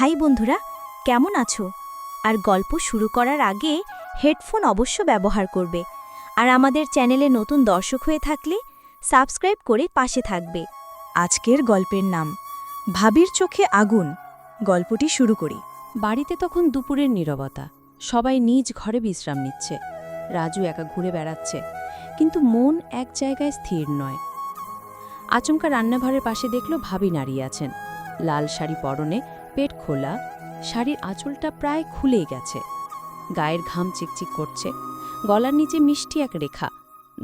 High বন্ধুরা, কেমন আছো? আর গল্প শুরু করার আগে হেডফোন অবশ্য ব্যবহার করবে। আর আমাদের চ্যানেলে নতুন দর্শক হয়ে থাকলে সাবস্ক্রাইব করে পাশে থাকবে। আজকের গল্পের নাম ভাবির চোখে আগুন। গল্পটি শুরু করি। বাড়িতে তখন দুপুরের নীরবতা। সবাই নিজ ঘরে বিশ্রাম নিচ্ছে। রাজু একা ঘুরে বেড়াচ্ছে, কিন্তু মন এক জায়গায় স্থির নয়। আচমকা রান্নাঘরের পাশে দেখল ভাবি দাঁড়িয়ে আছেন। লাল শাড়ি পরনে, পেট খোলা, শাড়ির আঁচলটা প্রায় খুলেই গেছে। গায়ের ঘাম চিকচিক করছে, গলার নিচে মিষ্টি এক রেখা,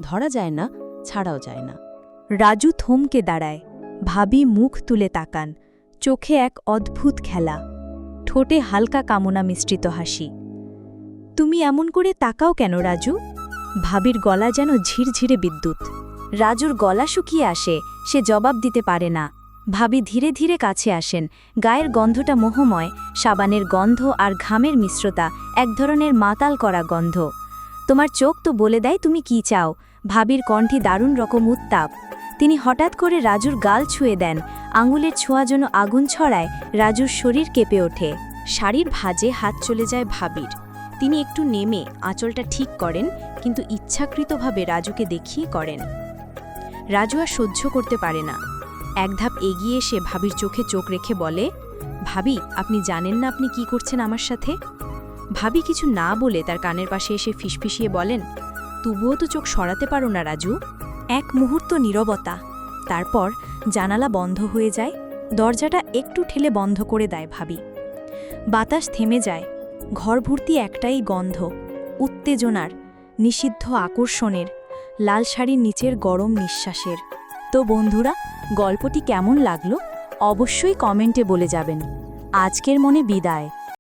ধরা যায় না, ছাড়াও যায় না। রাজু থমকে দাঁড়ায়। ভাবি মুখ তুলে তাকান, চোখে এক অদ্ভুত খেলা, ঠোঁটে হালকা কামনা মিশ্রিত হাসি। তুমি এমন করে তাকাও কেন রাজু? ভাবির গলা যেন ঝিরঝিরে বিদ্যুৎ। রাজুর গলা শুকিয়ে আসে, সে জবাব দিতে পারে না। ভাবি ধীরে ধীরে কাছে আসেন। গায়ের গন্ধটা মোহময়, সাবানের গন্ধ আর ঘামের মিশ্রতা, এক ধরনের মাতাল করা গন্ধ। তোমার চোখ তো বলে দেয় তুমি কি চাও। ভাবির কণ্ঠে দারুণ রকম উত্তাপ। তিনি হঠাৎ করে রাজুর গাল ছুঁয়ে দেন। আঙুলের ছোঁয়া যেন আগুন ছড়ায়, রাজুর শরীর কেঁপে ওঠে। শাড়ির ভাঁজে হাত চলে যায় ভাবির। তিনি একটু নেমে আঁচলটা ঠিক করেন, কিন্তু ইচ্ছাকৃতভাবে রাজুকে দেখিয়ে করেন। রাজু আর সহ্য করতে পারে না। এক ধাপ এগিয়ে এসে ভাবির চোখে চোখ রেখে বলে, ভাবি, আপনি জানেন না আপনি কি করছেন আমার সাথে? ভাবি কিছু না বলে তার কানের পাশে এসে ফিসফিসিয়ে বলেন, তবুও তো চোখ সরাতে পারো না রাজু। এক মুহূর্ত নীরবতা। তারপর জানালা বন্ধ হয়ে যায়। দরজাটা একটু ঠেলে বন্ধ করে দেয় ভাবি। বাতাস থেমে যায়। ঘর ভর্তি একটাই গন্ধ, উত্তেজনার, নিষিদ্ধ আকর্ষণের, লাল শাড়ির নিচের গরম নিঃশ্বাসের। তো বন্ধুরা, গল্পটি কেমন লাগলো অবশ্যই কমেন্টে বলে যাবেন। আজকের মনে বিদায়।